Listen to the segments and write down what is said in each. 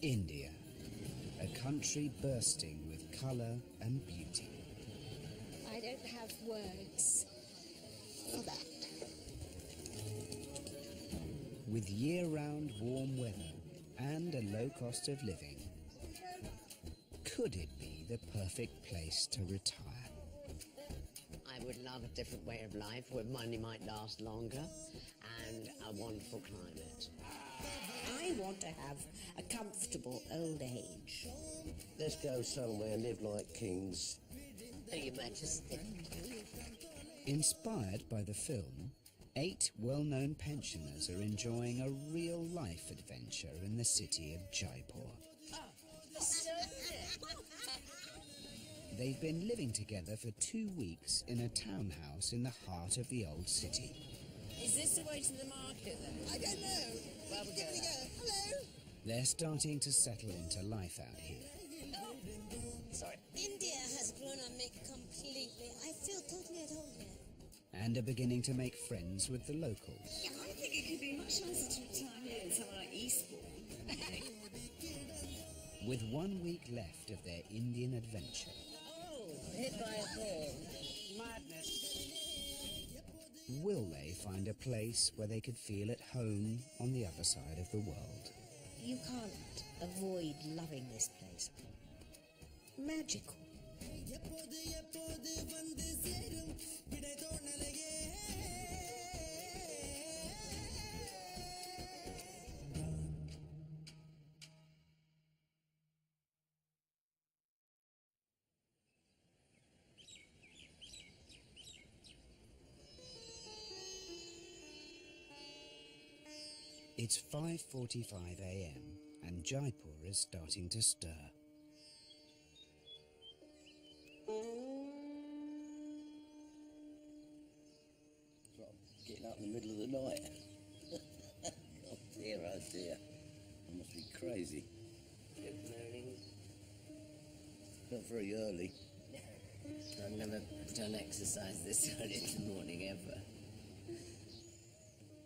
India, a country bursting with colour and beauty. I don't have words for that. With year-round warm weather and a low cost of living, could it be the perfect place to retire? I would love a different way of life where money might last longer and a wonderful climate. I want to have a comfortable old age. Let's go somewhere and live like kings. Your Majesty. Inspired by the film, 8 well-known pensioners are enjoying a real-life adventure in the city of Jaipur. They've been living together for 2 weeks in a townhouse in the heart of the old city. Is this the way to the market then? I don't know. Well, we'll Give it a go. Hello? They're starting to settle into life out here. Sorry. India has grown on me completely. I feel totally at home here. And are beginning to make friends with the locals. Yeah, I think it could be much nicer to retire here in somewhere like Eastbourne. With 1 week left of their Indian adventure, Hit by a ball. will they find a place where they could feel at home on the other side of the world? You can't avoid loving this place. Magical. It's 5:45 a.m. and Jaipur is starting to stir. It's like getting up in the middle of the night. Oh dear, oh dear. I must be crazy. Good morning. Not very early. I've never done exercise this early in the morning ever.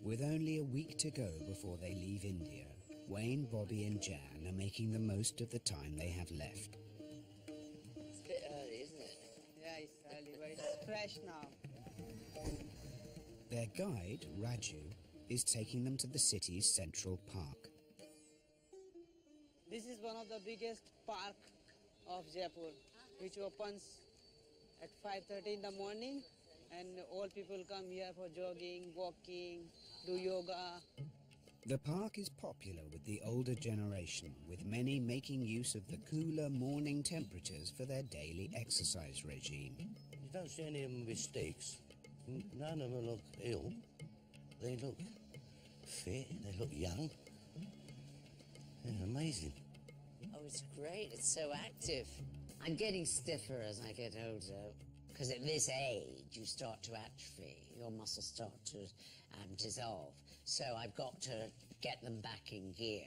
With only a week to go before they leave India, Wayne, Bobby and Jan are making the most of the time they have left. It's a bit early, isn't it? Yeah, it's early, but it's fresh now. Their guide, Raju, is taking them to the city's central park. This is one of the biggest park of Jaipur, which opens at 5:30 in the morning, and all people come here for jogging, walking, do yoga. The park is popular with the older generation, with many making use of the cooler morning temperatures for their daily exercise regime. You don't see any of them with sticks. None of them look ill. They look fit, they look young. It's amazing. Oh, it's great. It's so active. I'm getting stiffer as I get older. Because at this age, you start to atrophy. Your muscles start to dissolve. So I've got to get them back in gear.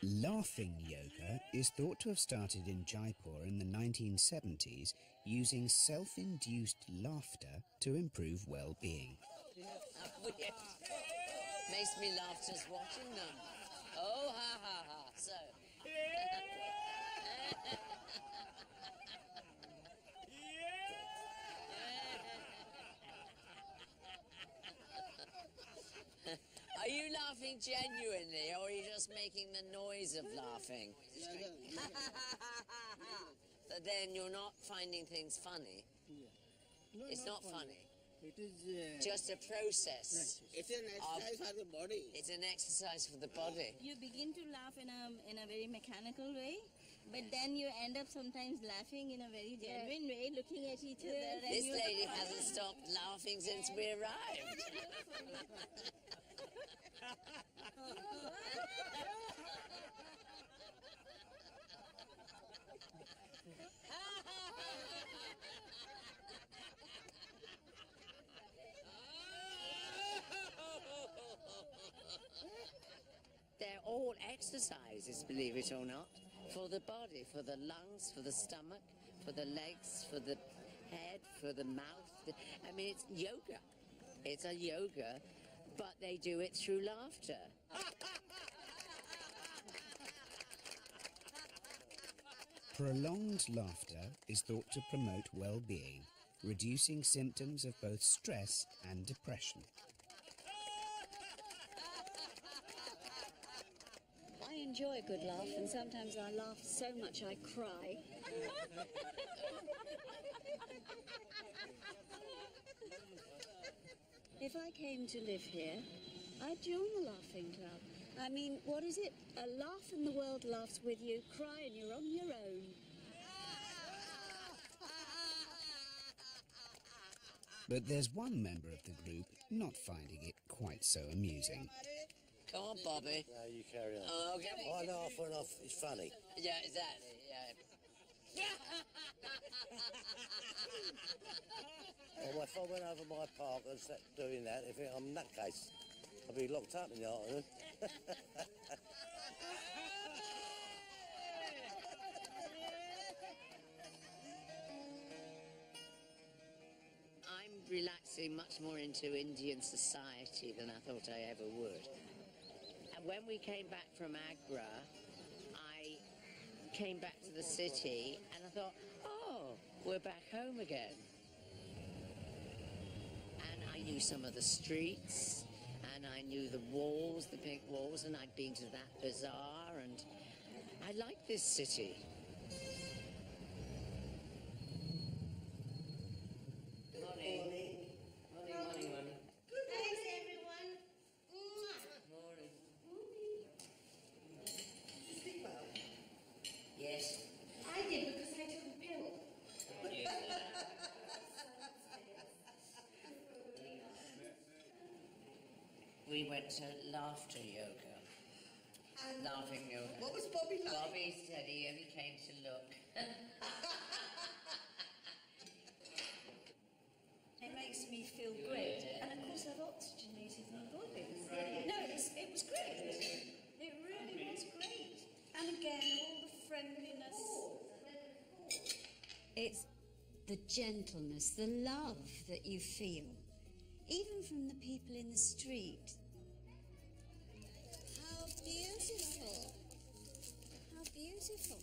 Laughing yoga is thought to have started in Jaipur in the 1970s using self-induced laughter to improve well-being. Makes me laugh just watching them. Oh, ha, ha, ha. So... Are you laughing genuinely, or are you just making the noise of laughing? But then you're not finding things funny. Yeah. No, It's not funny. It is Just a process. It's an exercise for the body. It's an exercise for the body. You begin to laugh in a very mechanical way, but then you end up sometimes laughing in a very genuine way, looking at each other. And This lady hasn't stopped laughing since we arrived. They're all exercises, believe it or not, for the body, for the lungs, for the stomach, for the legs, for the head, for the mouth. I mean, it's yoga. It's a yoga, but they do it through laughter. Prolonged laughter is thought to promote well-being, reducing symptoms of both stress and depression. I enjoy a good laugh, and sometimes I laugh so much I cry. If I came to live here, I'd join the laughing club. I mean, what is it? A laugh and the world laughs with you, cry and you're on your own. But there's one member of the group not finding it quite so amusing. Come on, Bobby. No, you carry on. Oh, get me. I laugh when it's funny. Yeah, exactly. Yeah. Or if I went over my park and sat doing that, if I'm in that case, I'd be locked up in the afternoon. I'm relaxing much more into Indian society than I thought I ever would. And when we came back from Agra, I came back to the city and I thought, oh, we're back home again. And I knew some of the streets, and I knew the walls, the big walls, and I'd been to that bazaar, and I like this city. Morning. Morning. Thanks, everyone. Morning. Yes. I did because I took a pill. We went to laughter yoga. Laughing yoga. What was Bobby like? Bobby said he only came to look. It makes me feel great. And of course I've oxygenated my body. No, it was great. It really was great. And again, all the friendliness. It's the gentleness, the love that you feel, even from the people in the street. How beautiful. How beautiful.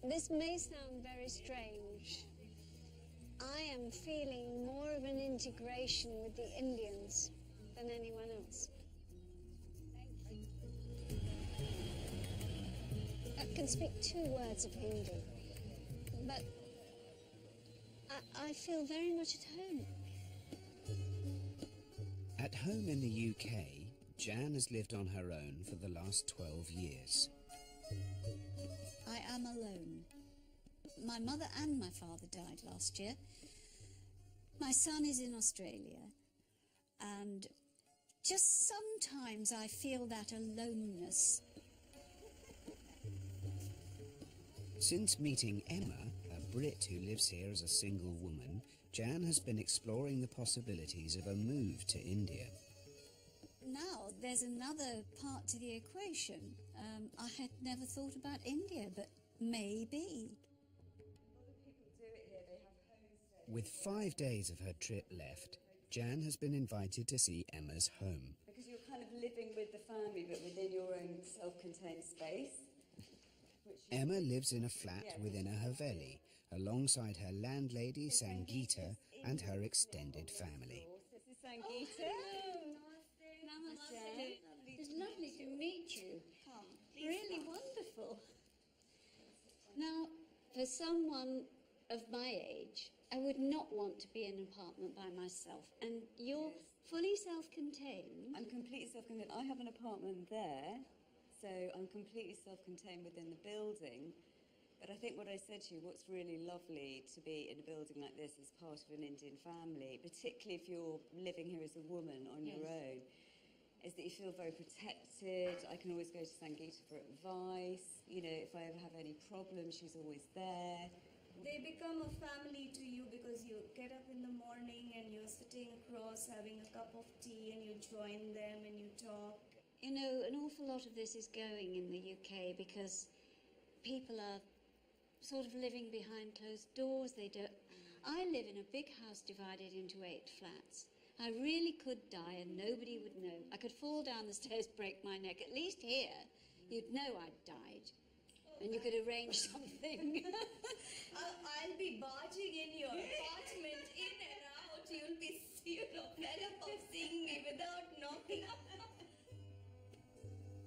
This may sound very strange. I am feeling more of an integration with the Indians than anyone else. I can speak 2 words of Hindi, but I feel very much at home. At home in the UK, Jan has lived on her own for the last 12 years. I am alone. My mother and my father died last year. My son is in Australia, and just sometimes I feel that aloneness. Since meeting Emma, a Brit who lives here as a single woman, Jan has been exploring the possibilities of a move to India. Now, there's another part to the equation. I had never thought about India, but maybe. With 5 days of her trip left, Jan has been invited to see Emma's home. Because you're kind of living with the family, but within your own self-contained space. Emma lives in a flat within a haveli, alongside her landlady, Sangeeta, and her extended family. This is Sangeeta. Namaste. It's lovely to meet you. Really wonderful. Now, for someone of my age, I would not want to be in an apartment by myself. And you're fully self-contained. I'm completely self-contained. I have an apartment there, so I'm completely self-contained within the building. But I think what I said to you, what's really lovely to be in a building like this as part of an Indian family, particularly if you're living here as a woman on your own, is that you feel very protected. I can always go to Sangeeta for advice. You know, if I ever have any problems, she's always there. They become a family to you because you get up in the morning and you're sitting across having a cup of tea and you join them and you talk. You know, an awful lot of this is going in the UK because people are sort of living behind closed doors. They don't. I live in a big house divided into 8 flats, I really could die and nobody would know. I could fall down the stairs, break my neck. At least here, you'd know I'd died. And you could arrange something. I'll be barging in your apartment, in and out. You'll be fed up of seeing me without knocking.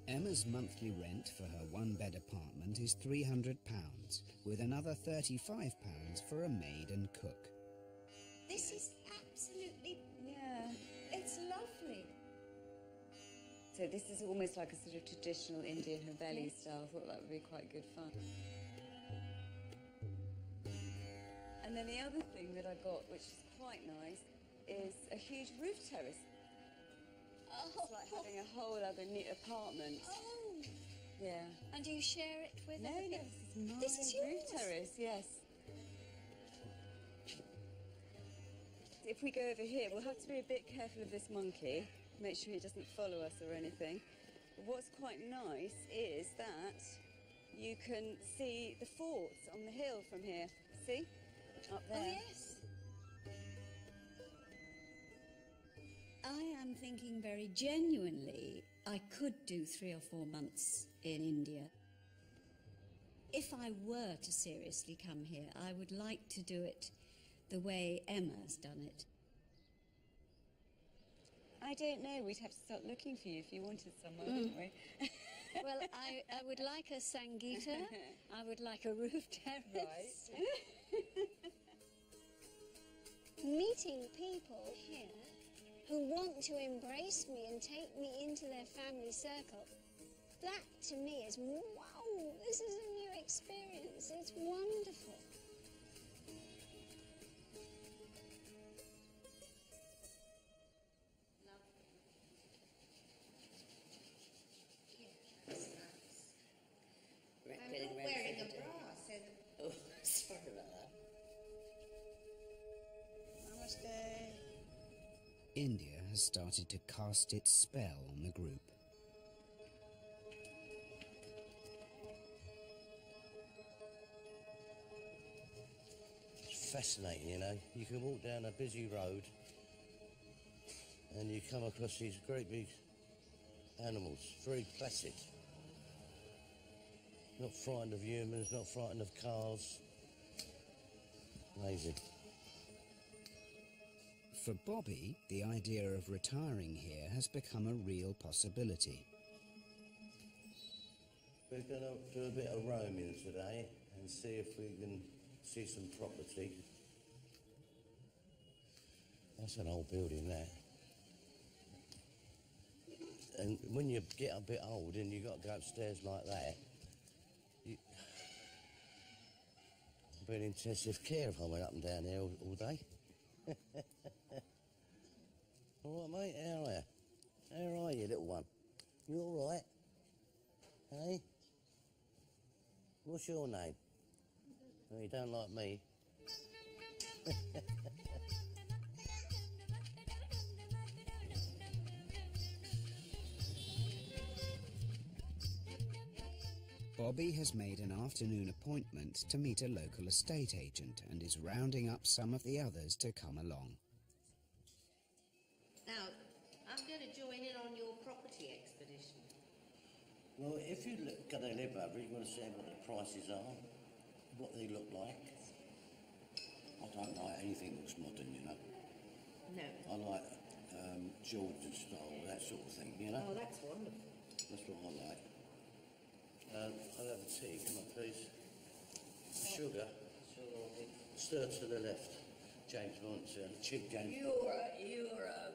Emma's monthly rent for her one-bed apartment is £300, with another £35 for a maid and cook. This is absolutely... Yeah. It's lovely. So this is almost like a sort of traditional Indian Haveli style. I thought that would be quite good fun. And then the other thing that I got, which is quite nice, is a huge roof terrace. It's like having a whole other neat apartment. Oh. Yeah. And do you share it with No, everybody? this is my roof terrace, yes. If we go over here, we'll have to be a bit careful of this monkey. Make sure he doesn't follow us or anything. But what's quite nice is that you can see the fort on the hill from here. See? Up there. Oh, yes. I am thinking very genuinely I could do 3 or 4 months in India. If I were to seriously come here, I would like to do it the way Emma's done it. I don't know. We'd have to start looking for you if you wanted somewhere, wouldn't we? Well, I would like a Sangeeta. I would like a roof terrace. Right. Meeting people here who want to embrace me and take me into their family circle, that to me is, wow, this is a new experience. It's wonderful. I'm not wearing a bra, so... Oh, sorry about that. Namaste. India has started to cast its spell on the group. It's fascinating, you know. You can walk down a busy road and you come across these great big animals, very placid. Not frightened of humans, not frightened of cars. Amazing. For Bobby, the idea of retiring here has become a real possibility. We're going to do a bit of roaming today and see if we can see some property. That's an old building there. And when you get a bit old and you've got to go upstairs like that, I'd be in intensive care if I went up and down there all day. All right, mate, how are you? How are you, little one? You all right? Hey? What's your name? Oh, you don't like me? Bobby has made an afternoon appointment to meet a local estate agent and is rounding up some of the others to come along. Now, I'm going to join in on your property expedition. Well, if you're going to live over, you want to see what the prices are, what they look like. I don't like anything that's modern, you know. No. I like Georgian style, that sort of thing, you know. Oh, that's wonderful. That's what I like. I'll have a tea, come on, please. Sugar. Stir to the left. James Bond, Chick James. You're what you are.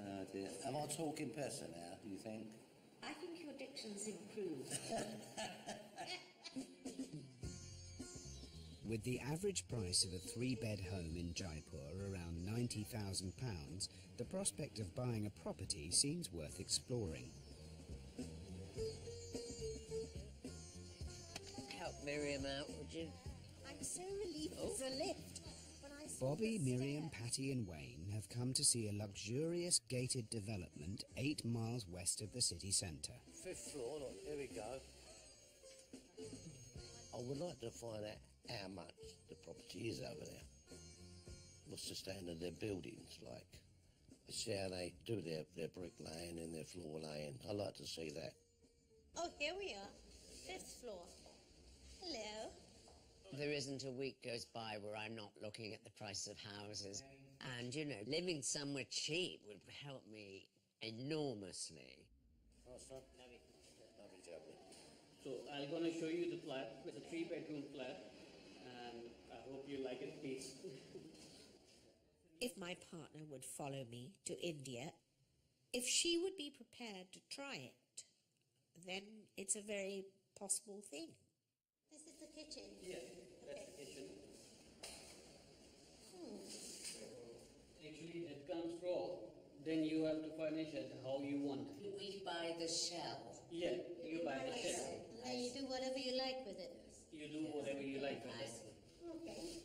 Oh dear. Am I talking better now, do you think? I think your diction's improved. With the average price of a 3-bed home in Jaipur around £90,000, the prospect of buying a property seems worth exploring. Help Miriam out, would you? I'm so relieved there's a lift. When I saw Bobby, the Miriam, stairs- Patty and Wayne have come to see a luxurious gated development 8 miles west of the city centre. 5th floor, look, here we go. I would like to find out how much the property is over there. what's the standard of their buildings like. See how they do their bricklaying and their floor laying. I like to see that. Oh, here we are. 5th floor. Hello. There isn't a week goes by where I'm not looking at the price of houses. And, you know, living somewhere cheap would help me enormously. Oh, son. Lovely jubbly. So I'm going to show you the flat, with a 3-bedroom flat, and I hope you like it, please. If my partner would follow me to India, if she would be prepared to try it, then it's a very possible thing. This is the kitchen? Yeah, that's the kitchen. Actually, it comes raw. Then you have to furnish it how you want. We buy the shell. Yeah, you buy the shell. And you do whatever you like with it? You do whatever you like with it. Okay.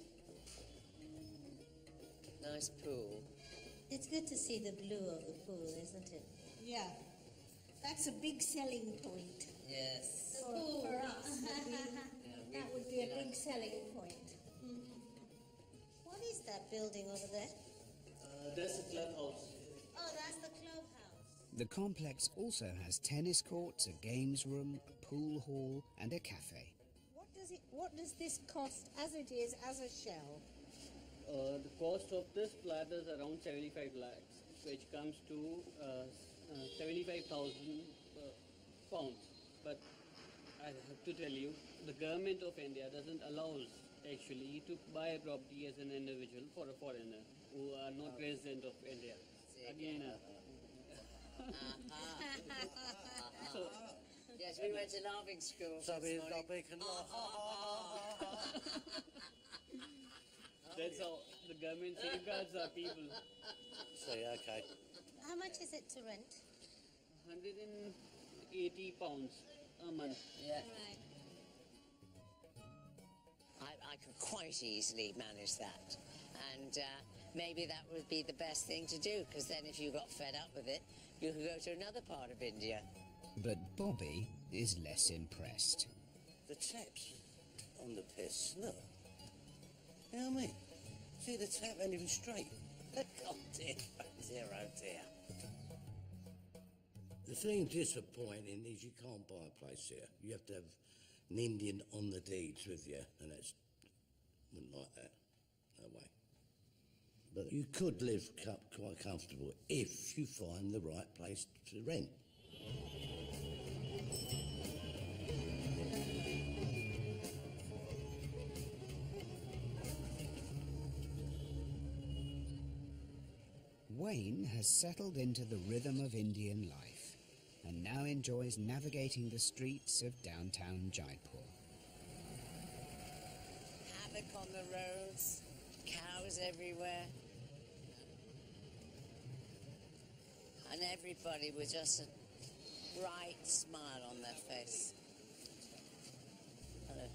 Nice pool. It's good to see the blue of the pool, isn't it? Yeah. That's a big selling point. Yes. For us. That would be a big selling point. What is that building over there? That's the clubhouse. Oh, that's the clubhouse. The complex also has tennis courts, a games room, a pool hall and a cafe. What does this cost as it is as a shell? The cost of this flat is around 75 lakhs, which comes to 75,000 pounds. But I have to tell you, the government of India doesn't allow actually to buy a property as an individual for a foreigner who are not resident of India. Again, so, yes, we went to laughing school. That's how the government safeguards our people. See, okay. How much is it to rent? 180 pounds a month. Yeah. Right. I could quite easily manage that. And maybe that would be the best thing to do, because then if you got fed up with it, you could go to another part of India. But Bobby is less impressed. The taps on the piss, look. You know what I mean? See, the tap ain't even straight. Oh dear, oh dear. The thing disappointing is you can't buy a place here. You have to have an Indian on the deeds with you, and that's wouldn't like that. No way. But you could live quite comfortable if you find the right place to rent. Wayne has settled into the rhythm of Indian life and now enjoys navigating the streets of downtown Jaipur. Havoc on the roads, cows everywhere. And everybody with just a bright smile on their face. Hello.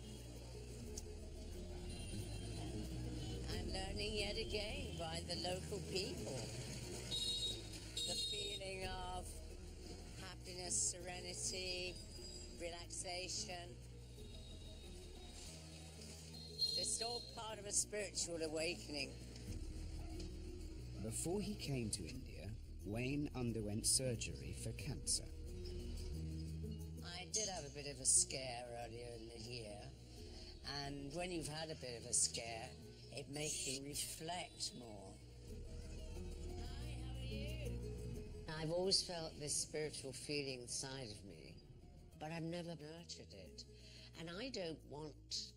I'm learning yet again by the local people the feeling of happiness, serenity, relaxation. It's all part of a spiritual awakening. Before he came to India, Wayne underwent surgery for cancer. I did have a bit of a scare earlier in the year, and when you've had a bit of a scare, it makes you reflect more. Hi, how are you? I've always felt this spiritual feeling inside of me, but I've never nurtured it. And I don't want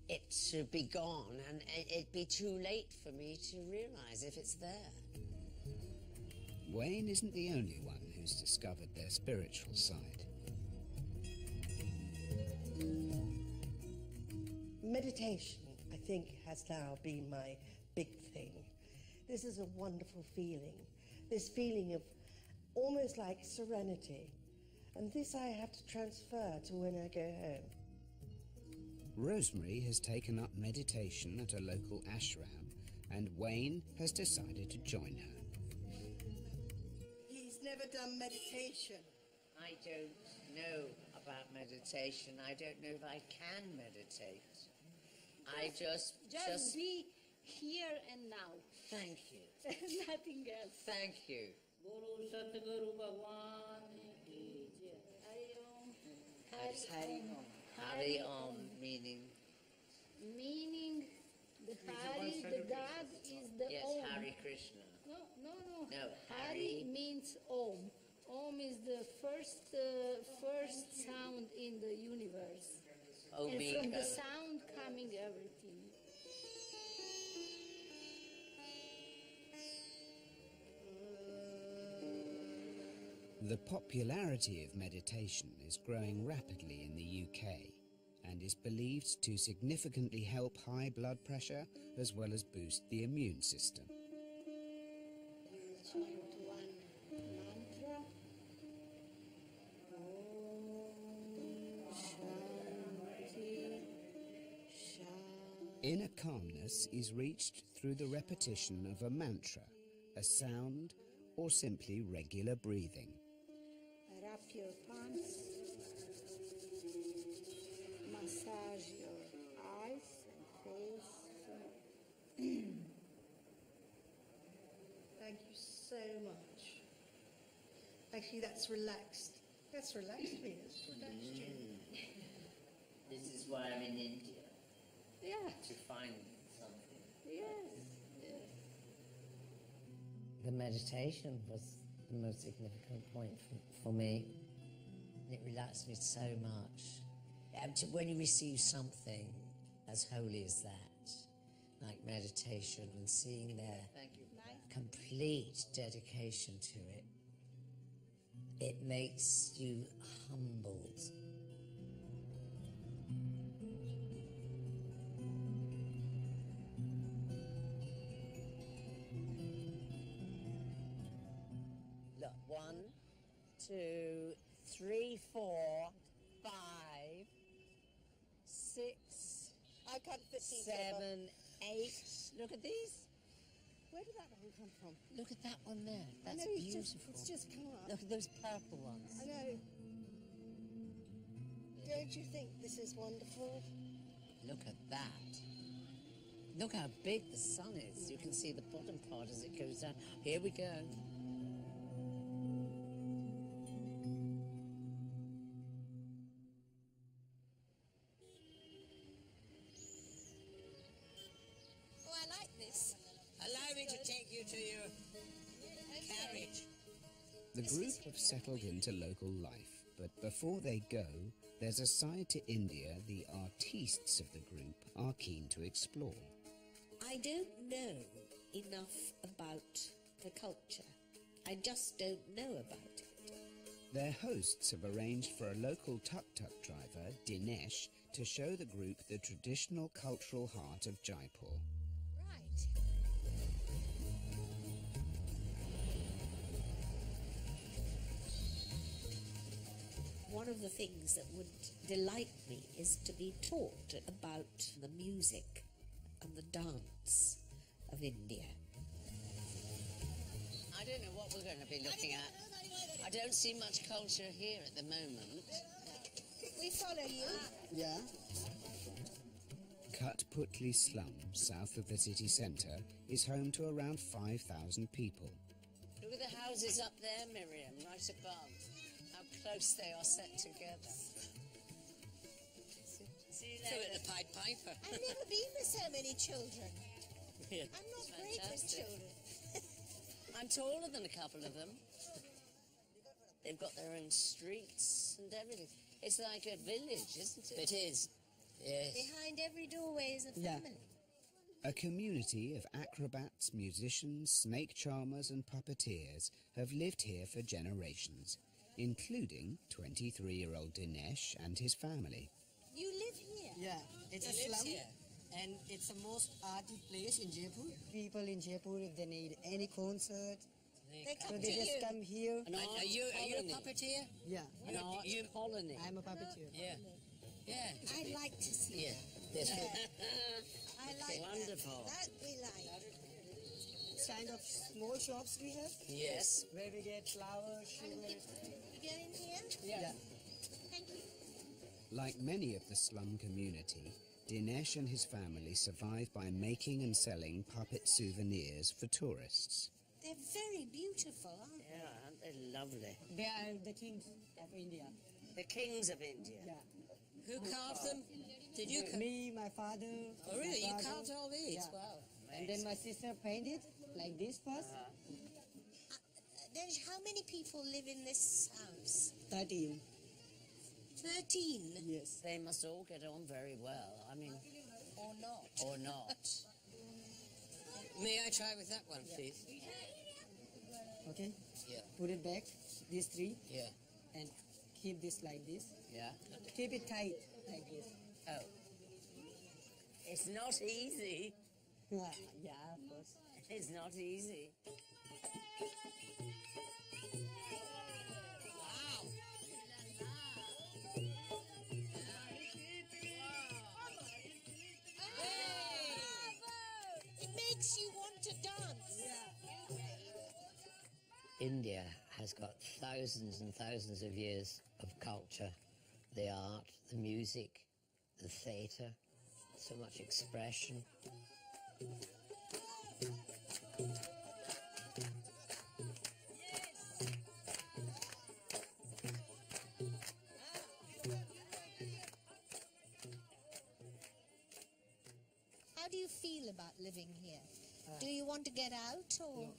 it to be gone and it be too late for me to realize if it's there. Wayne isn't the only one who's discovered their spiritual side. Meditation, I think, has now been my big thing. This is a wonderful feeling, this feeling of almost like serenity. And this I have to transfer to when I go home. Rosemary has taken up meditation at a local ashram, and Wayne has decided to join her. He's never done meditation. I don't know about meditation. I don't know if I can meditate. I just Be here and now. Thank you. Nothing else. Thank you. Guru Satguru Bhagwan ki jai. Hari Om. Hari Om. Hari Om meaning? Meaning the Hari, the God is the Yes, Om. Hari Krishna. No. No, Hari Hari. means Om. Om is the first sound in the universe. And from the Omega. sound coming everything. The popularity of meditation is growing rapidly in the UK and is believed to significantly help high blood pressure as well as boost the immune system. Chant one mantra. Om Shanti Shanti. Inner calmness is reached through the repetition of a mantra, a sound, or simply regular breathing. Wrap your palms. Massage your eyes and face. Thank you so much. Actually, that's relaxed. That's relaxed me. That's relaxed you. This is why I'm in India, Yeah. to find something. Yes. The meditation was the most significant point for me. It relaxed me so much. When you receive something as holy as that, like meditation, and seeing their complete dedication to it, it makes you humbled. Look, 1, 2, 3, 4, 5, 6, I can't fit these 7, 8. Look at these. Where did that one come from? Look at that one there. That's I know, beautiful. It's just come up. Look at those purple ones. I know. Don't you think this is wonderful? Look at that. Look how big the sun is. You can see the bottom part as it goes down. Here we go. Oh, I like this. Allow me to take you to your carriage. The group have settled into local life, but before they go, there's a side to India the artistes of the group are keen to explore. I don't know enough about the culture. I just don't know about it. Their hosts have arranged for a local tuk-tuk driver, Dinesh, to show the group the traditional cultural heart of Jaipur. Right. One of the things that would delight me is to be taught about the music and the dance of India. I don't know what we're going to be looking at. I don't see much culture here at the moment. We follow you. Yeah. Katputli slum, south of the city centre, is home to around 5,000 people. Look at the houses up there, Miriam, right above. How close they are set together. See So there? at the Pied Piper. I've never been with so many children. Yeah. I'm not It's great with fantastic. children. I'm taller than a couple of them. They've got their own streets and everything. It's like a village, isn't it? It is. Yes. Behind every doorway is a family. A community of acrobats, musicians, snake charmers and puppeteers have lived here for generations, including 23-year-old Dinesh and his family. You live here? Yeah, it's a He lives slum here. and it's the most arty place in Jaipur. People in Jaipur, if they need any concert, They so come they to just you. come here. An art Are you a colony. puppeteer? Yeah, An art colony. I'm a puppeteer. Yeah. Yeah. I'd like to see Yeah. that. That's I like Wonderful. that. That we like. It's kind of small shops we have Yes. where we get flour, sugar. You get in here? Yeah. Thank you. Like many of the slum community, Dinesh and his family survive by making and selling puppet souvenirs for tourists. They're very beautiful, aren't they? Yeah, aren't they lovely? They are the kings of India. The kings of India. Yeah. Who carved them? Did you? Me, my father. Oh, really? my You brother. carved all these? Yeah. Wow. And then my sister painted like this first. Dinesh, how many people live in this house? 13. 13? Yes. They must all get on very well. I mean, Or not? or not. May I try with that one, please? Okay. Yeah. Put it back. These three. Yeah. And keep this like this. Yeah. Keep it tight like this. Oh. It's not easy. Yeah, of course. It's not easy. It makes you want to dance. India has got thousands and thousands of years of culture, the art, the music, the theatre, so much expression. How do you feel about living here? Do you want to get out or? No,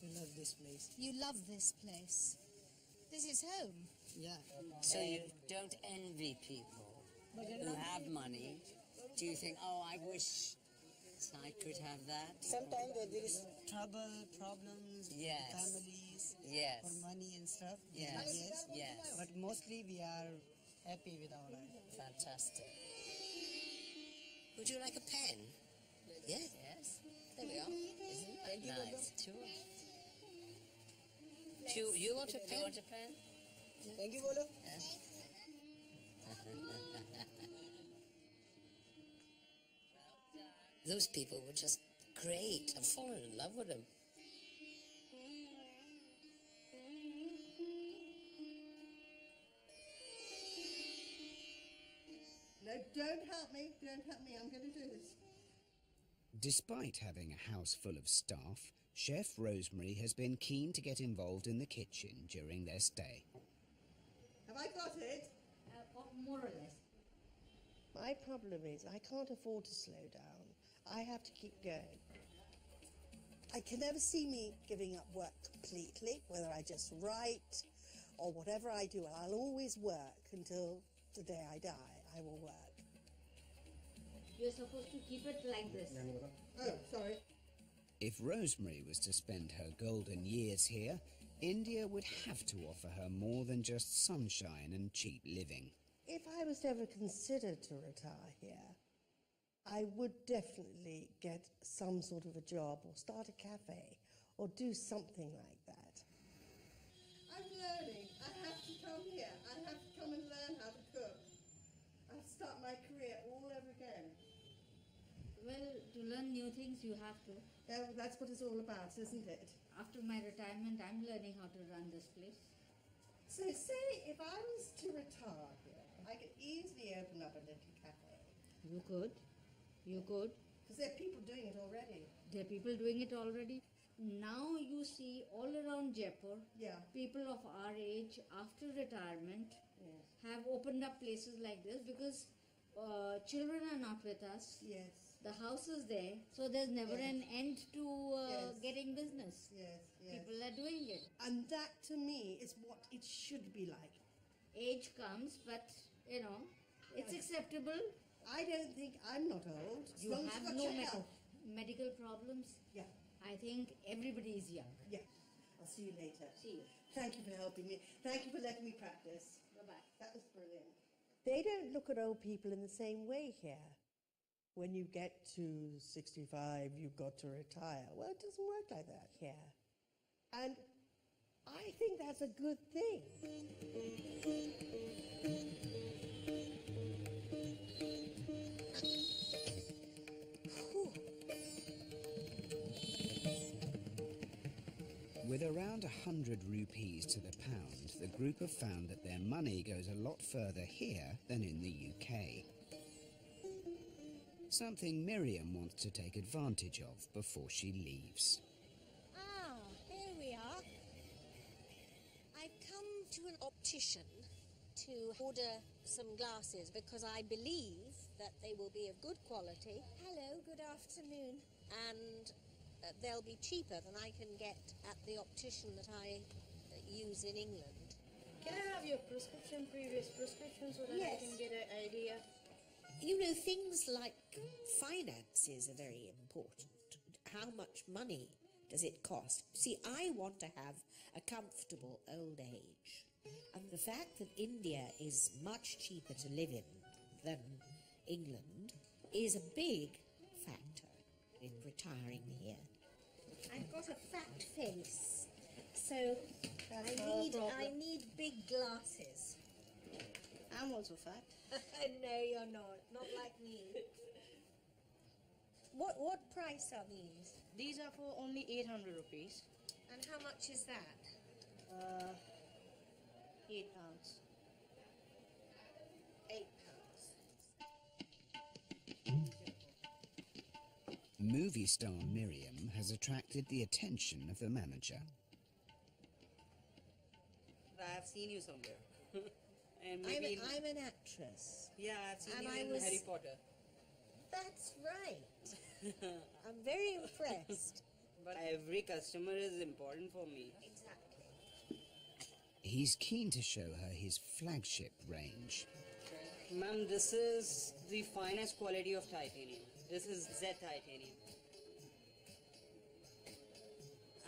I love this place. You love this place. This is home. Yeah. So you don't envy people who have money. Do you think, oh, I wish I could have that? Sometimes there is trouble, problems, Yes. families, Yes. for money and stuff. Yes. Yes. But mostly we are happy with our life. Fantastic. Would you like a pen? Yes. Yes. There we are. Isn't that nice? You want a pen? You want a pen? Thank you, Bolo. Yes. Those people were just great. I've fallen in love with them. No, don't help me. Don't help me. I'm going to do this. Despite having a house full of staff, Chef Rosemary has been keen to get involved in the kitchen during their stay. Have I got it? More or less. My problem is I can't afford to slow down. I have to keep going. I can never see me giving up work completely, whether I just write or whatever I do. I'll always work until the day I die. I will work. You're supposed to keep it like this. Oh, sorry. If Rosemary was to spend her golden years here, India would have to offer her more than just sunshine and cheap living. If I was to ever consider to retire here, I would definitely get some sort of a job or start a cafe or do something like that. I'm learning. I have to come here. I have to come and learn how to cook. I'll start my career all over again. Well, to learn new things, you have to. Yeah, that's what it's all about, isn't it? After my retirement, I'm learning how to run this place. So say if I was to retire here, I could easily open up a little cafe. You could. You could. Because there are people doing it already. There are people doing it already. Now you see all around Jaipur, people of our age after retirement have opened up places like this because children are not with us. Yes. The house is there, so there's never an end to getting business. Yes. People are doing it. And that to me is what it should be like. Age comes, but it's acceptable. I don't think I'm not old. As You long as have you've got no your health. medical problems. Yeah. I think everybody is young. Yeah. I'll see you later. See you. Thank you for helping me. Thank you for letting me practice. Bye-bye. That was brilliant. They don't look at old people in the same way here. When you get to 65, you've got to retire. Well, it doesn't work like that here. And I think that's a good thing. With around 100 rupees to the pound, the group have found that their money goes a lot further here than in the UK. something Miriam wants to take advantage of before she leaves. Ah, here we are. I've come to an optician to order some glasses because I believe that they will be of good quality. Hello, good afternoon. And they'll be cheaper than I can get at the optician that I use in England. Can I have your prescription, previous prescription, so that I Yes. can get an idea? You know, things like finances are very important. How much money does it cost? See, I want to have a comfortable old age. And the fact that India is much cheaper to live in than England is a big factor in retiring here. I've got a fat face, so I need big glasses. I'm also fat. No, you're not like me. What price are these? These are for only 800 rupees. And how much is that? 8 pounds. 8 pounds. Movie star Miriam has attracted the attention of the manager. I have seen you somewhere. And maybe I'm an actress. yeah, I've seen and you I in was- Harry Potter. That's right. I'm very impressed. But every customer is important for me. Exactly. He's keen to show her his flagship range. Ma'am, this is the finest quality of titanium. This is Z titanium.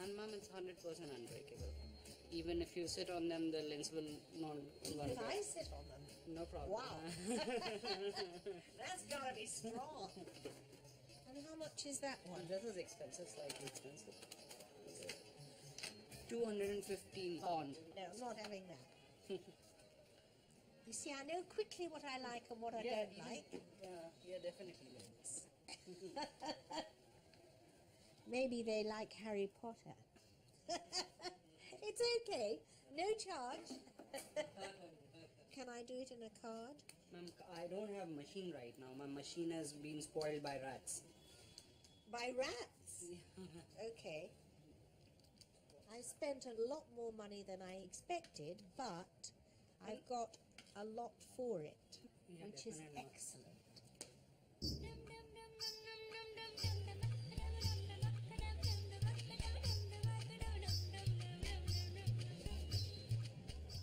And ma'am, it's 100% unbreakable. Even if you sit on them, the lens will not gonna If I break. sit on them, No problem. wow. That's gotta be strong. And how much is that one? This is expensive, slightly expensive. 215 pound. No, I'm not having that. You see, I know quickly what I like and what I don't like. Yeah, definitely. Maybe they like Harry Potter. It's okay. No charge. Can I do it in a card? Ma'am, I don't have machine right now. My machine has been spoiled by rats. By rats? Okay. I spent a lot more money than I expected, but I've got a lot for it, Yeah, which is definitely. excellent.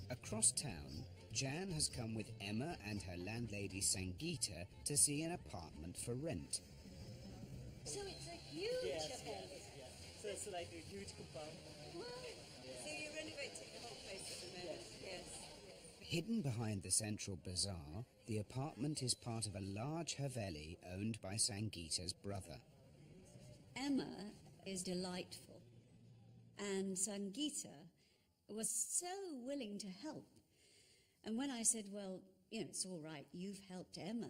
Across town, Jan has come with Emma and her landlady Sangeeta to see an apartment for rent. So it's a huge affair. So it's like a huge compound. Wow. So you're renovating the whole place at the moment? Yes. Hidden behind the central bazaar, the apartment is part of a large haveli owned by Sangeeta's brother. Emma is delightful, and Sangeeta was so willing to help. And when I said, well, you know, it's all right, you've helped Emma,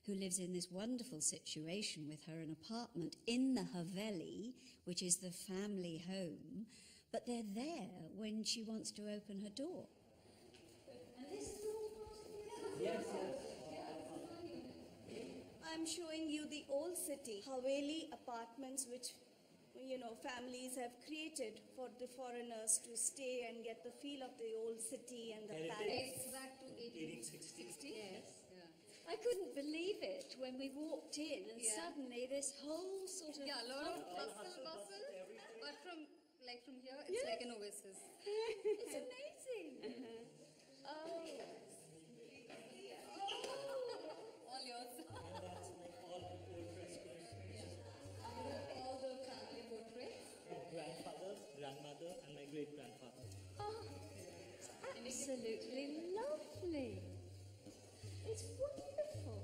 who lives in this wonderful situation with her an apartment in the Haveli, which is the family home, but they're there when she wants to open her door. And this is all part of the Yes, I'm showing you the old city, Haveli apartments, which, you know, families have created for the foreigners to stay and get the feel of the old city and the palace. back to 1860. Yes. Yeah. I couldn't believe it when we walked in and suddenly this whole sort of... Yeah, a lot of bustle, but from here, it's like an oasis. It's amazing. Oh. All yours. All the family portraits. Grandfather, grandmother, and my great-grandfather. Oh, it's absolutely lovely. It's wonderful.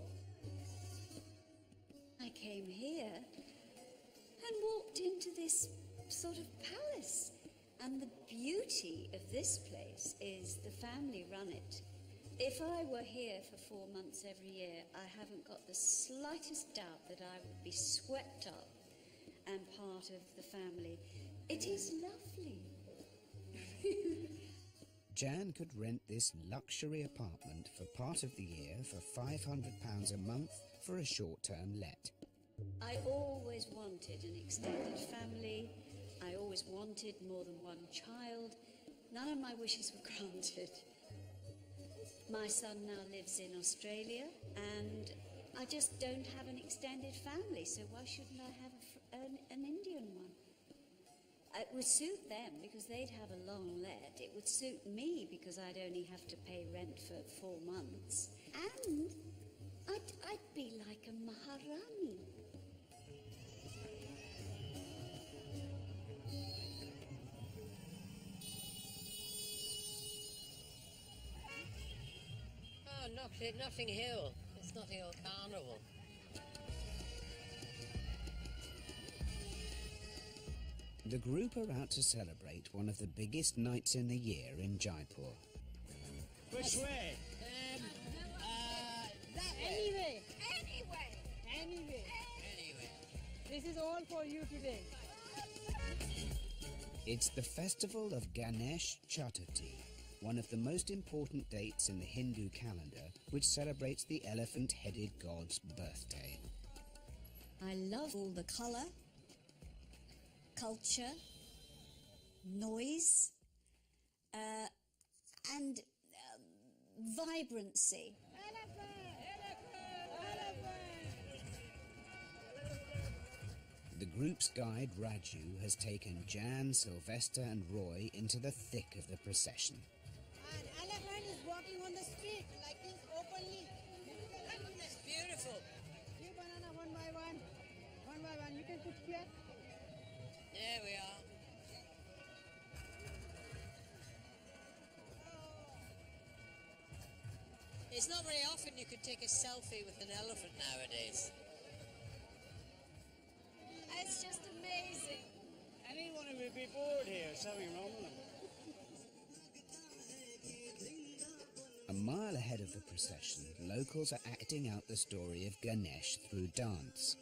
I came here and walked into this sort of palace. And the beauty of this place is the family run it. If I were here for 4 months every year, I haven't got the slightest doubt that I would be swept up and part of the family. It is lovely. Jan could rent this luxury apartment for part of the year for £500 a month for a short-term let. I always wanted an extended family. I always wanted more than one child. None of my wishes were granted. My son now lives in Australia, and I just don't have an extended family, so why shouldn't I have an Indian one? It would suit them because they'd have a long let. It would suit me because I'd only have to pay rent for 4 months. And I'd be like a Maharani. Oh, Notting Hill. It's Notting Hill Carnival. The group are out to celebrate one of the biggest nights in the year in Jaipur. Which way? That way. Anyway. This is all for you today. It's the festival of Ganesh Chaturthi, one of the most important dates in the Hindu calendar, which celebrates the elephant-headed god's birthday. I love all the colour, culture, noise, and vibrancy. The group's guide Raju has taken Jan, Sylvester and Roy into the thick of the procession. An elephant is walking on the street like this openly. It's beautiful. Give banana one by one. One by one. You can put here. There we are. It's not very often you can take a selfie with an elephant nowadays. It's just amazing. Anyone who would be bored here, something wrong with them. A mile ahead of the procession, locals are acting out the story of Ganesh through dance.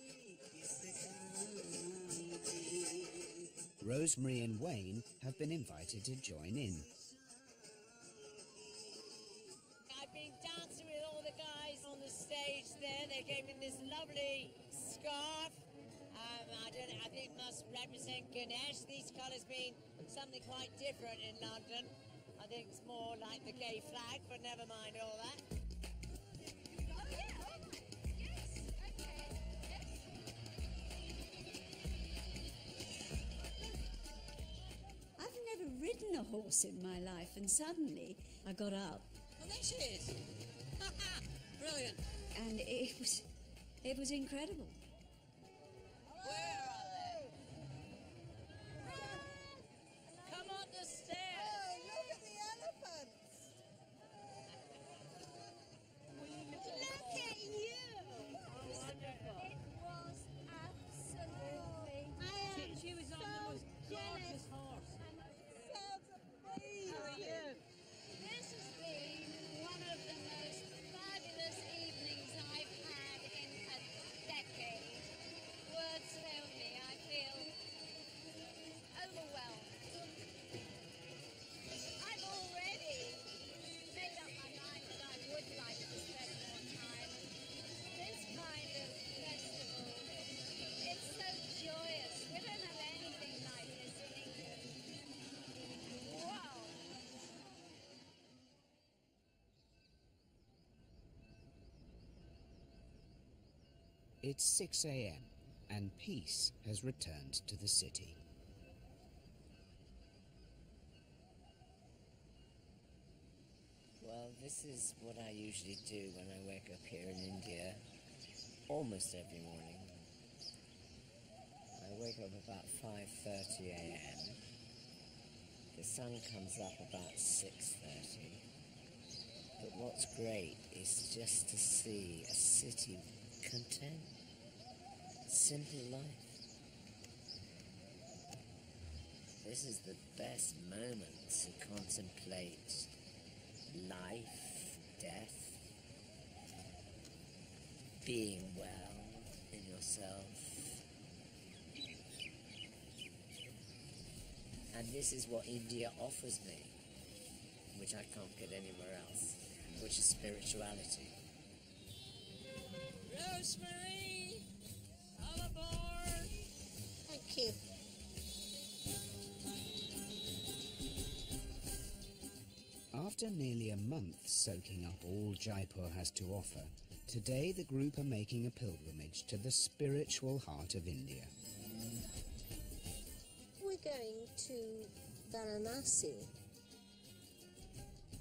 Rosemary and Wayne have been invited to join in. I've been dancing with all the guys on the stage there. They gave me this lovely scarf. I think must represent Ganesh. These colours mean something quite different in London. I think it's more like the gay flag, but never mind all that. Oh yeah, all right. Yes, okay, yes. I've never ridden a horse in my life, and suddenly I got up. Well, there she is. Brilliant. And it was incredible. Where are they? Come up the stairs. Oh, look at the elephants. Look at you. Wonderful. It was absolutely. She was on the most gorgeous horse. Sounds amazing. How are you? This has been one of the most fabulous evenings I've had in a decade. Words fail me. I feel overwhelmed. I've already made up my mind that I would like to spend more time. This kind of festival, it's so joyous. We don't have anything like this in England. Wow. It's 6 a.m. and peace has returned to the city. Well, this is what I usually do when I wake up here in India, almost every morning. I wake up about 5:30 a.m. The sun comes up about 6:30. But what's great is just to see a city content, simple life. This is the best moment to contemplate life, death, being well in yourself. And this is what India offers me, which I can't get anywhere else, which is spirituality. Rosemary, come aboard. Thank you. After nearly a month soaking up all Jaipur has to offer, today the group are making a pilgrimage to the spiritual heart of India. We're going to Varanasi.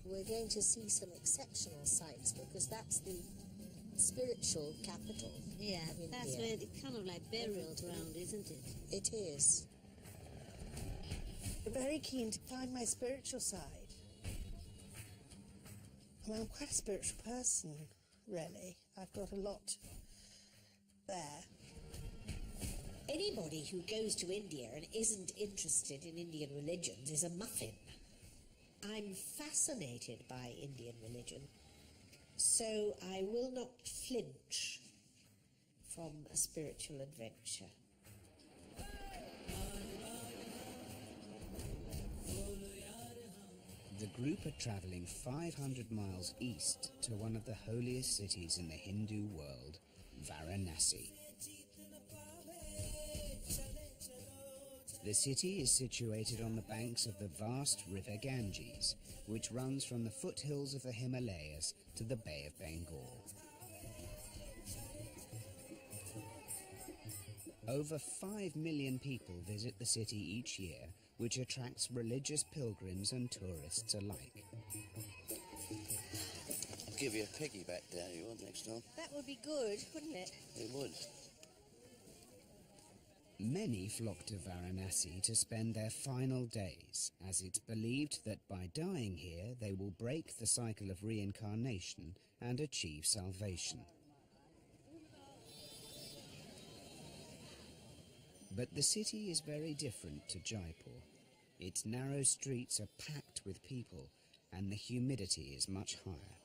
We're going to see some exceptional sights because that's the spiritual capital. Yeah, of that's India. where it's kind of like burial ground, isn't it? It is. I'm very keen to find my spiritual side. I mean, I'm quite a spiritual person, really. I've got a lot there. Anybody who goes to India and isn't interested in Indian religions is a muffin. I'm fascinated by Indian religion, so I will not flinch from a spiritual adventure. The group are travelling 500 miles east to one of the holiest cities in the Hindu world, Varanasi. The city is situated on the banks of the vast river Ganges, which runs from the foothills of the Himalayas to the Bay of Bengal. Over 5 million people visit the city each year, which attracts religious pilgrims and tourists alike. I'll give you a piggyback down you want next time. That would be good, wouldn't it? It would. Many flock to Varanasi to spend their final days, as it's believed that by dying here they will break the cycle of reincarnation and achieve salvation. But the city is very different to Jaipur. Its narrow streets are packed with people, and the humidity is much higher.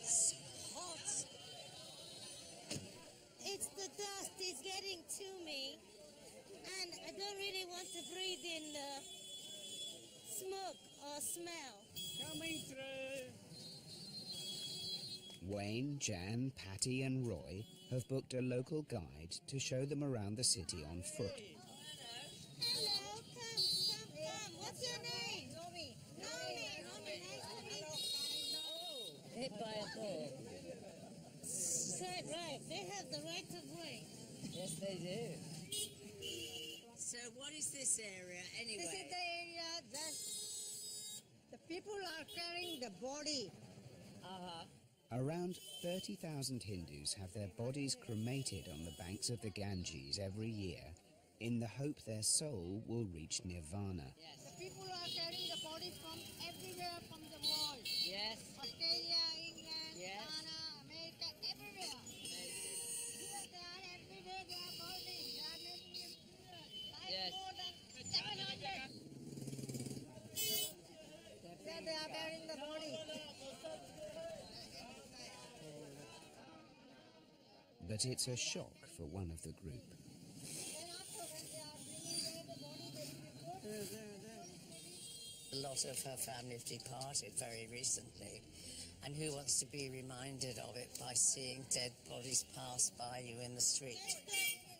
So hot. It's the dust is getting to me, and I don't really want to breathe in the smoke or smell. Coming through. Wayne, Jan, Patty and Roy have booked a local guide to show them around the city on foot. Hello, come. What's your name? Nomi. Nomi, nice to meet you. Hit by a ball. Right. They have the right of way. Yes, they do. So what is this area anyway? This is the area that the people are carrying the body. Around 30,000 Hindus have their bodies cremated on the banks of the Ganges every year, in the hope their soul will reach nirvana. The people are carrying the bodies from everywhere from the world. Yes. Australia, England, Yes. Ghana, America, everywhere. Here they are every day, they are burning. They are making it like Yes. more than 700. There they are burying the body. But it's a shock for one of the group. A lot of her family have departed very recently, and who wants to be reminded of it by seeing dead bodies pass by you in the street?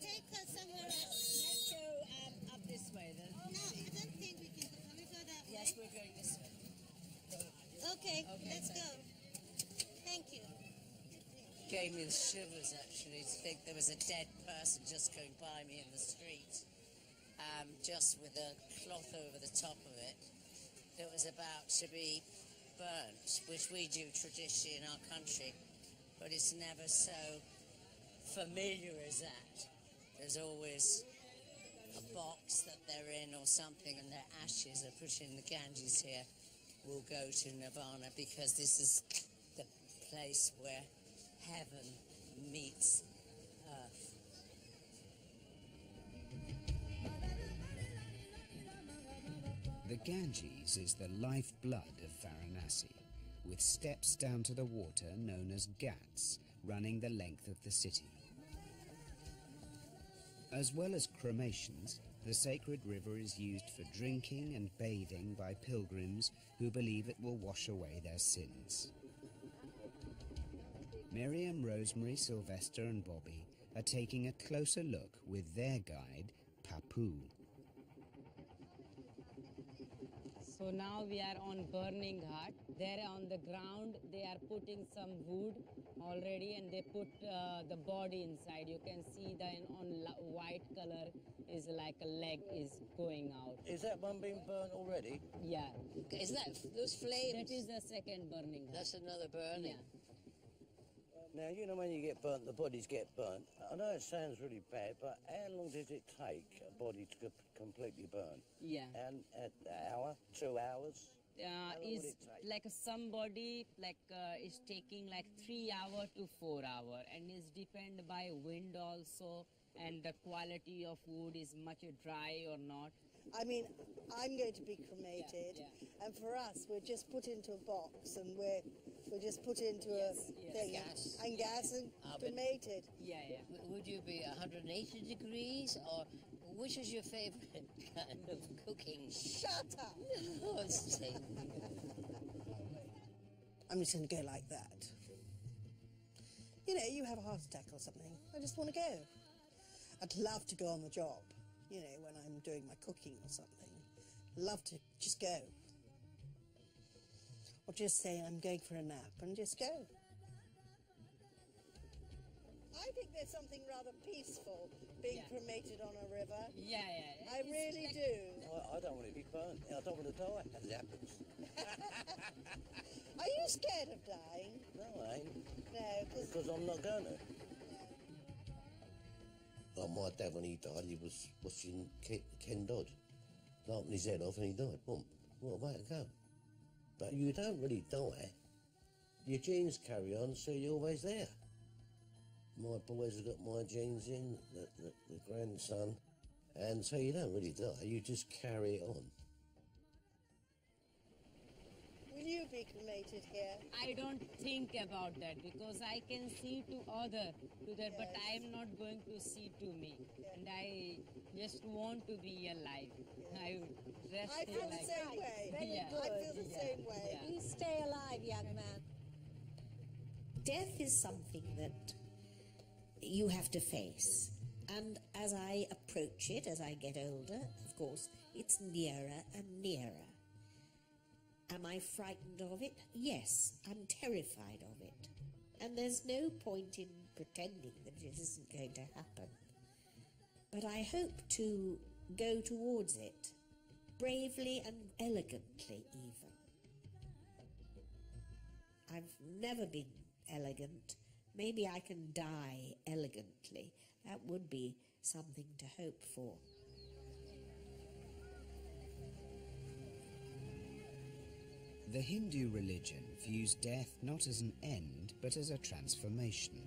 Take us somewhere else. Let's go up this way then. No, I don't think we can. Can we go that way? Yes, we're going this way. Okay, let's go. Thank you. Gave me the shivers actually to think there was a dead person just going by me in the street, just with a cloth over the top of it that was about to be burnt, which we do traditionally in our country, but it's never so familiar as that. There's always a box that they're in or something, and their ashes are put in the Ganges here will go to nirvana, because this is the place where heaven meets earth. The Ganges is the lifeblood of Varanasi, with steps down to the water known as ghats running the length of the city. As well as cremations, the sacred river is used for drinking and bathing by pilgrims who believe it will wash away their sins. Miriam, Rosemary, Sylvester and Bobby are taking a closer look with their guide, Papu. So now we are on Burning Ghat. There on the ground they are putting some wood already and they put the body inside. You can see the white color is like a leg is going out. Is that one being burnt already? Yeah. Is that those flames? That is the second burning ghat. That's another burning. Yeah. Now, you know when you get burnt, the bodies get burnt. I know it sounds really bad, but how long does it take a body to completely burn? Yeah. And an hour, 2 hours? Is like somebody is taking like 3 hours to 4 hours, and is depend by wind also, and the quality of wood is much dry or not. I mean, I'm going to be cremated, and for us, we're just put into a box, and we're just put into a thing, and gas and cremated. Yeah. Would you be 180 degrees, or which is your favourite kind of cooking? Shut up! No, it's I'm just going to go like that. You know, you have a heart attack or something. I just want to go. I'd love to go on the job, you know, when I'm doing my cooking or something. Love to just go. Or just say I'm going for a nap and just go. I think there's something rather peaceful being cremated on a river. Yeah. I really do. I don't want to be burnt. I don't want to die as it happens. Are you scared of dying? No, I ain't. No, because I'm not going to. Like my dad, when he died, he was watching Ken Dodd. Knocking his head off and he died. Boom. What a way to go. But you don't really die. Your genes carry on, so you're always there. My boys have got my genes in, the grandson, and so you don't really die, you just carry it on. Will you be cremated here? I don't think about that because I can see to that, but I am not going to see to me, and I just want to be alive. I would rest I feel the same way. I feel the same way. You stay alive, young man. Death is something that you have to face, and as I approach it, as I get older, of course, it's nearer and nearer. Am I frightened of it? Yes, I'm terrified of it. And there's no point in pretending that it isn't going to happen. But I hope to go towards it, bravely and elegantly even. I've never been elegant. Maybe I can die elegantly. That would be something to hope for. The Hindu religion views death not as an end, but as a transformation.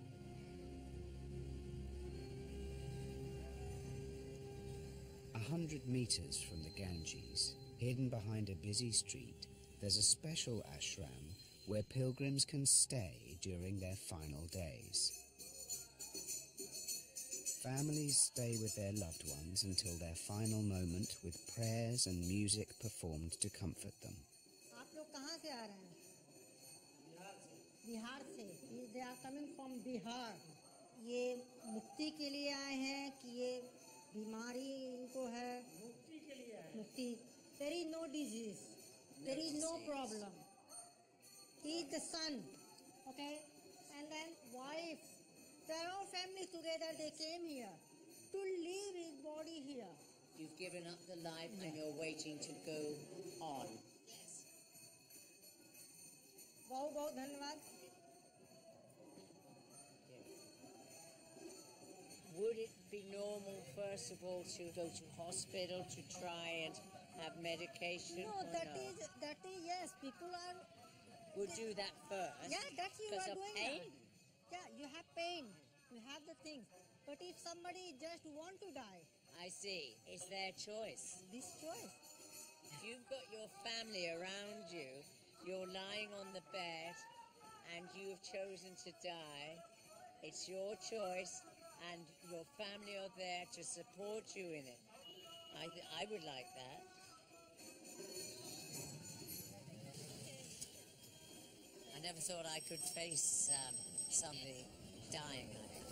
A 100 meters from the Ganges, hidden behind a busy street, there's a special ashram where pilgrims can stay during their final days. Families stay with their loved ones until their final moment, with prayers and music performed to comfort them. आप लोग कहाँ से आ रहे हैं? बिहार से. They are coming from Bihar. ये मुक्ति के लिए आए हैं कि ये बीमारी इनको है? मुक्ति के लिए आए. मुक्ति. There is no disease. There is no problem. He is the son. Okay, and then wife. They are all family together. They came here to leave his body here. You've given up the life and you're waiting to go on. बहुत बहुत धन्यवाद. Would it be normal, first of all, to go to hospital to try and have medication? No, that is yes. People are. Would do that first. Yeah, that you because are of doing pain. that. Yeah, you have pain. You have the things. But if somebody just want to die, I see. It's their choice. this choice. If you've got your family around you, you're lying on the bed, and you have chosen to die, it's your choice, and your family are there to support you in it. I would like that. I never thought I could face somebody dying like that.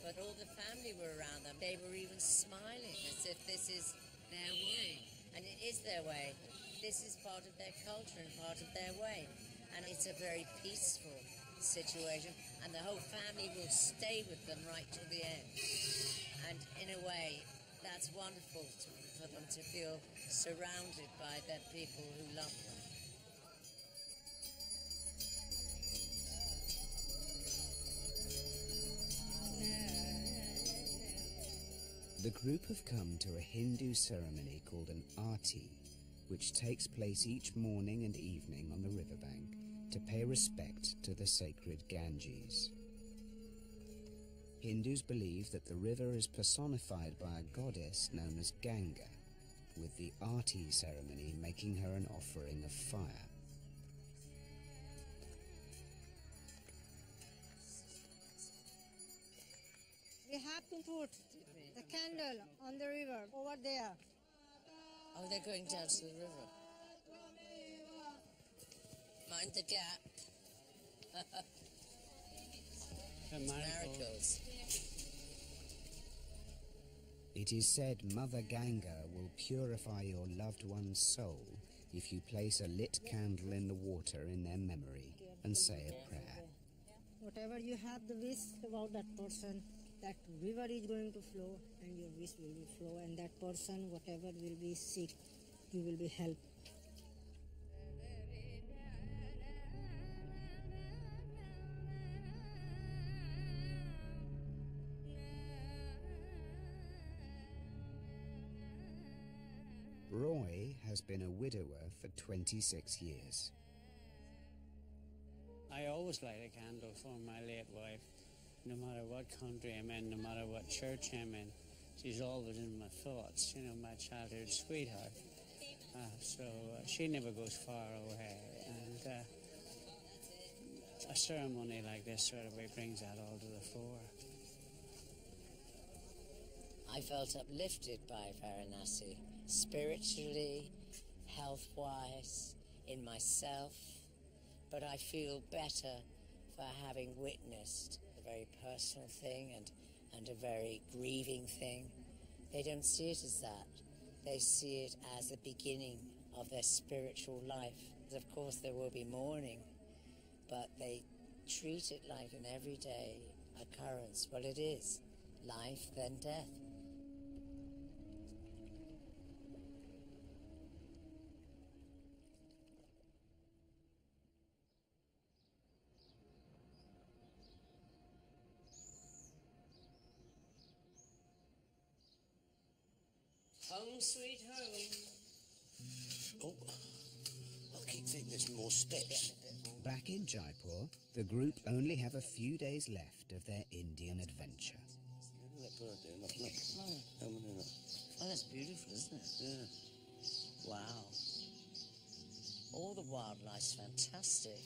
But all the family were around them. They were even smiling as if this is their way. And it is their way. This is part of their culture and part of their way. And it's a very peaceful situation. And the whole family will stay with them right till the end. And in a way, that's wonderful for them to feel surrounded by their people who love them. The group have come to a Hindu ceremony called an Aarti, which takes place each morning and evening on the riverbank to pay respect to the sacred Ganges. Hindus believe that the river is personified by a goddess known as Ganga, with the Aarti ceremony making her an offering of fire. We have to put the candle on the river over there. Oh, they're going down to the river. Mind the gap. The marigolds. It is said Mother Ganga will purify your loved one's soul if you place a lit candle in the water in their memory and say a prayer. Whatever you have the wish about that person, that river is going to flow and your wish will be flow, and that person, whatever will be sick, you will be helped. Roy has been a widower for 26 years. I always light a candle for my late wife. No matter what country I'm in, no matter what church I'm in, she's always in my thoughts, you know, my childhood sweetheart. She never goes far away. And a ceremony like this sort of way brings that all to the fore. I felt uplifted by Varanasi, spiritually, health-wise, in myself, but I feel better for having witnessed a very personal thing and a very grieving thing. They don't see it as that. They see it as the beginning of their spiritual life. Of course, there will be mourning, but they treat it like an everyday occurrence. Well, it is. Life, then death. Home sweet home. Oh, I keep thinking there's more steps. Back in Jaipur, the group only have a few days left of their Indian adventure. Oh, that's beautiful, isn't it? Yeah. Wow. All the wildlife's fantastic.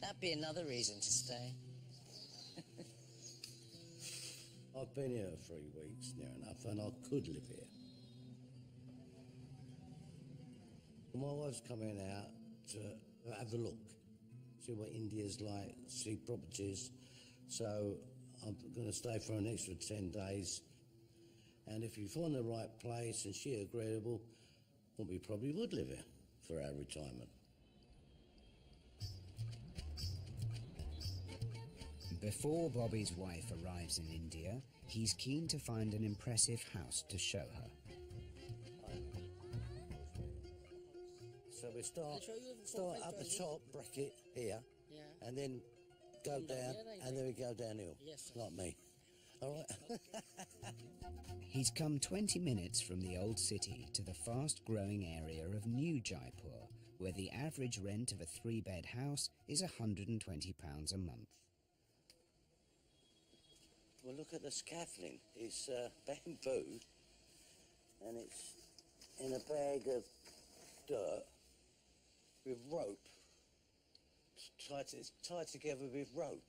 That'd be another reason to stay. I've been here 3 weeks near enough, and I could live here. My wife's coming out to have a look, see what India's like, see properties. So I'm going to stay for an extra 10 days. And if you find the right place and she's agreeable, well, we probably would live here for our retirement. Before Bobby's wife arrives in India, he's keen to find an impressive house to show her. So we start up the top bracket here, and then go down, and then we go downhill, like me. All right? He's come 20 minutes from the old city to the fast-growing area of New Jaipur, where the average rent of a 3-bed house is £120 a month. Well, look at the scaffolding. It's bamboo, and it's in a bag of dirt with rope. It's tied together with rope.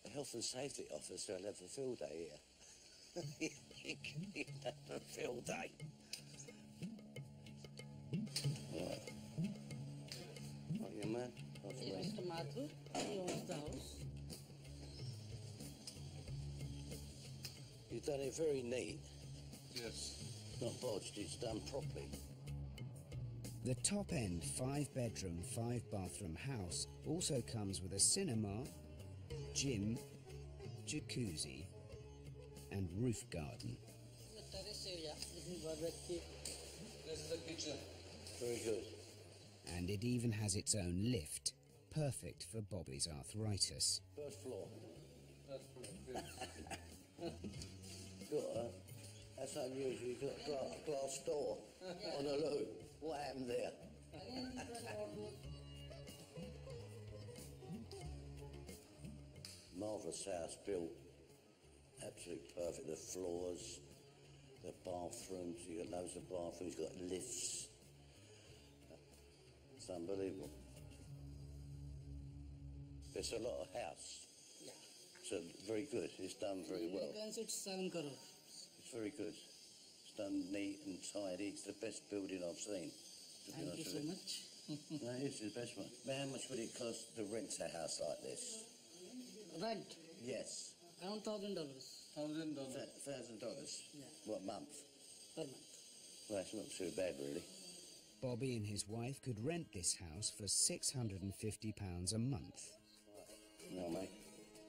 The health and safety officer will have a field day here. He'll have a field day. Right. What's Yes, Mr. Mathur, he owns the house. You've done it very neat. Yes. Not bodged, it's done properly. The top-end 5-bedroom, 5-bathroom house also comes with a cinema, gym, jacuzzi and roof garden. The terrace area, this is barbecue. This is the kitchen. Very good. And it even has its own lift, perfect for Bobby's arthritis. First floor. First floor, good. That's unusual. You've got a glass door on a loo. What happened there? Marvellous house built. Absolutely perfect. The floors, the bathrooms. You've got loads of bathrooms. You've got lifts. It's unbelievable. There's a lot of house. Yeah. So very good. It's done very well. It's 7 crore. It's very good. It's done neat and tidy. It's the best building I've seen. To be Thank you honest so with much. No, it's the best one. But how much would it cost to rent a house like this? Rent? Yes. Around $1,000. $1,000. $1,000? Yeah. What month? Per month. Well, that's not too bad, really. Bobby and his wife could rent this house for £650 a month. No, mate.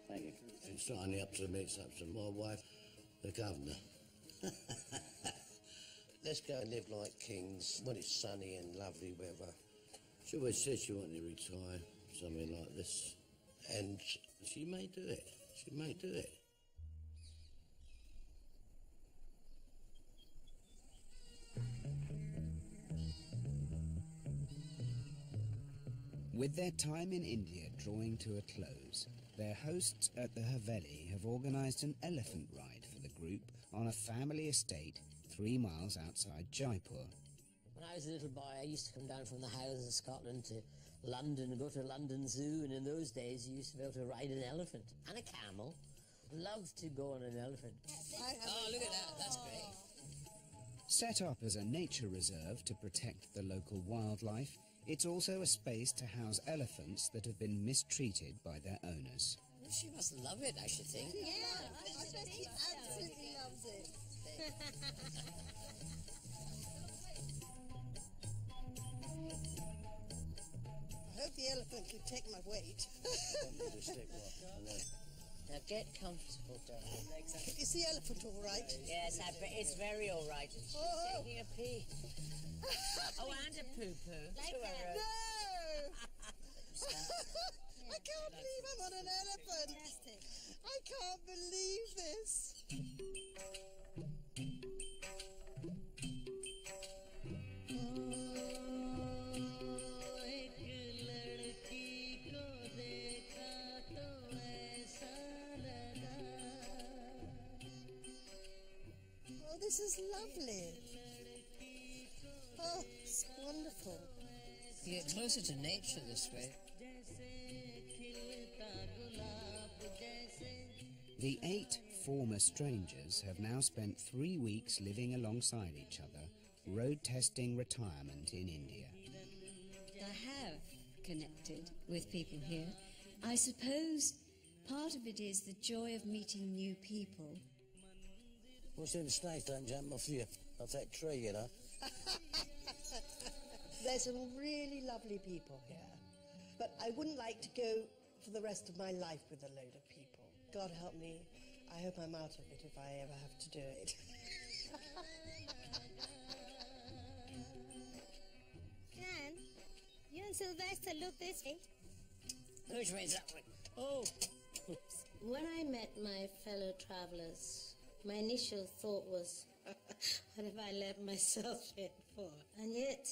Thank you. It's not only up to me, it's up to my wife, the governor. Let's go and live like kings when it's sunny and lovely weather. She always said she wanted to retire, something like this. And she may do it. She may do it. With their time in India drawing to a close, their hosts at the Haveli have organised an elephant ride for the group on a family estate 3 miles outside Jaipur. When I was a little boy, I used to come down from the Highlands of Scotland to London and go to London Zoo, and in those days you used to be able to ride an elephant and a camel. Loved to go on an elephant. Oh, look at that, that's great. Set up as a nature reserve to protect the local wildlife, it's also a space to house elephants that have been mistreated by their owners. She must love it, I should think. Yeah, I bet he absolutely loves it. I hope the elephant can take my weight. Now get comfortable, darling. Is the elephant all right? Yes, it's very all right. She's taking a pee. Oh, and a poo-poo. Like that. No! I can't believe I'm on an elephant. Fantastic. I can't believe this. Oh, this is lovely. Oh, it's wonderful. You get closer to nature this way. The 8 former strangers have now spent 3 weeks living alongside each other, road testing retirement in India. I have connected with people here. I suppose part of it is the joy of meeting new people. What's in the snakes don't jump off that tree, you know. There's some really lovely people here. But I wouldn't like to go for the rest of my life with a load of people. God help me. I hope I'm out of it if I ever have to do it. Jan, you and Sylvester look this way. Which way is that way? Oh! When I met my fellow travelers, my initial thought was, what have I let myself in for? And yet,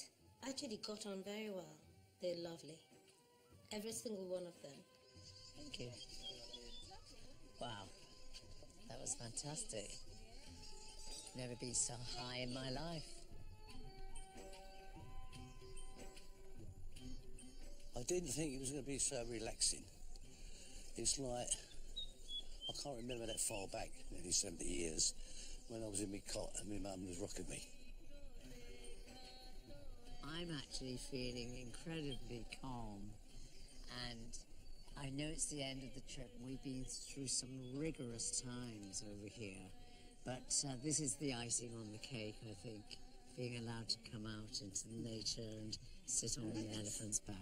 actually got on very well. They're lovely. Every single one of them. Thank you. Wow. That was fantastic. Never been so high in my life. I didn't think it was going to be so relaxing. It's like, I can't remember that far back, nearly 70 years, when I was in my cot and my mum was rocking me. I'm actually feeling incredibly calm I know it's the end of the trip. We've been through some rigorous times over here, but this is the icing on the cake, I think. Being allowed to come out into nature and sit on the elephant's back.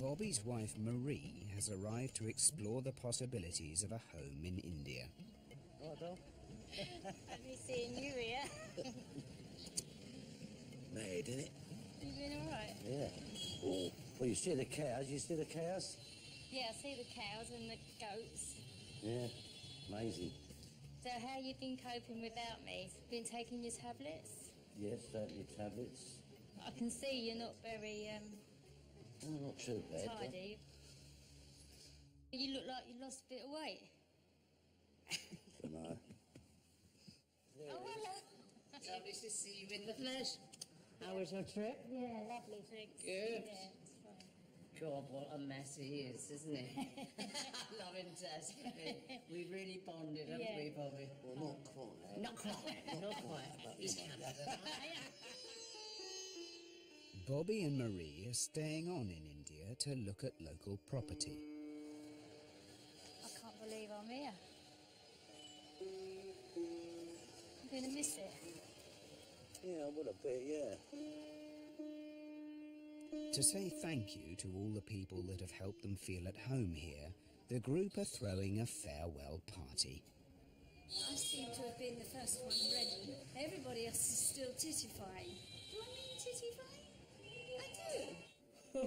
Bobby's wife Marie has arrived to explore the possibilities of a home in India. Right, Bill? Lovely seeing you here. Mad, isn't it? You been all right? Yeah. Oh, well, you see the cows? You see the cows? Yeah, I see the cows and the goats. Yeah, amazing. So how you been coping without me? Been taking your tablets? Yes, certainly tablets. I can see you're not very Oh, not too bad. tidy. You look like you lost a bit of weight. Dunno. Oh, hello. Lovely to see you in the flesh. How was your trip? Yeah, lovely, thanks. Good. Yeah, it's fine. God, what a mess he is, isn't he? I love him desperately. We really bonded, haven't Yeah. we, Bobby? Well, not quite. Not quite, not quite. But He's you know, Canada. Bobby and Marie are staying on in India to look at local property. I can't believe I'm here. I'm going to miss it. Yeah, I would have bet, yeah. To say thank you to all the people that have helped them feel at home here, the group are throwing a farewell party. I seem to have been the first one ready. Everybody else is still tittifying. Do I mean tittifying? I do.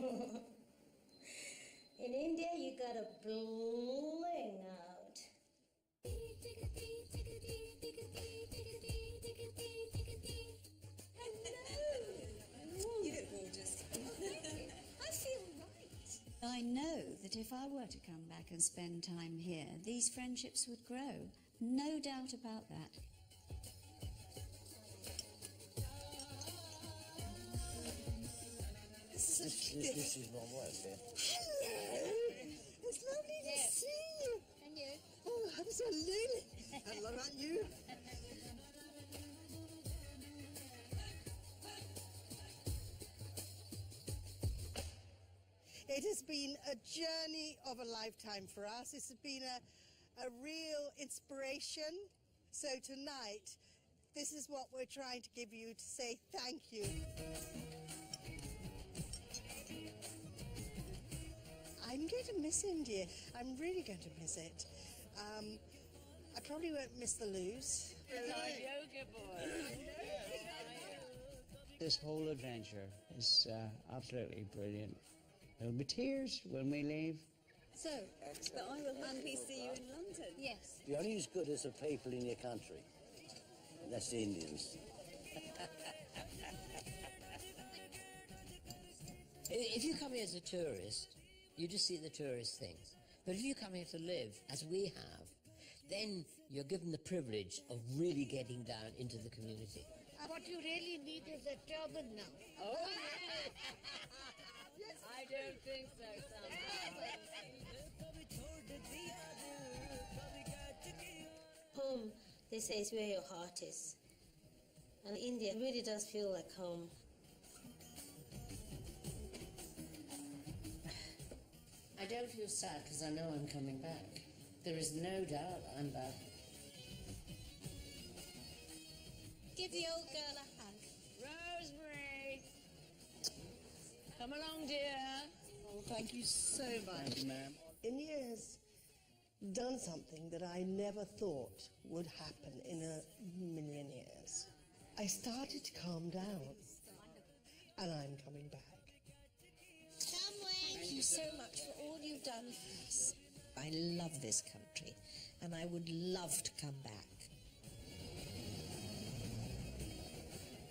In India, you gotta bling out. You look gorgeous. I feel right. I know that if I were to come back and spend time here, these friendships would grow. No doubt about that. This is my wife, yeah. Hello! It's lovely to see you. And you? Oh, absolutely. And what about you? It has been a journey of a lifetime for us. It's been a real inspiration. So tonight, this is what we're trying to give you to say thank you. I'm going to miss India. I'm really going to miss it. I probably won't miss the loos. Yoga boy. This whole adventure is absolutely brilliant. There'll be tears when we leave. So, but I will happily see you in London. Yes. You're only as good as the people in your country. And that's the Indians. If you come here as a tourist, you just see the tourist things. But if you come here to live, as we have, then you're given the privilege of really getting down into the community. What you really need is a turban now. Oh, I don't think so, Home, they say, is where your heart is. And India really does feel like home. I don't feel sad because I know I'm coming back. There is no doubt I'm back. Give the old girl a hug. Rosemary! Come along, dear. Oh, thank you so much. Thank you, ma'am. India has done something that I never thought would happen in a million years. I started to calm down, and I'm coming back. Thank you so much for all you've done for us. I love this country, and I would love to come back.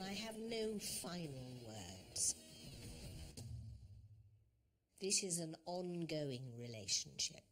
I have no final words. This is an ongoing relationship.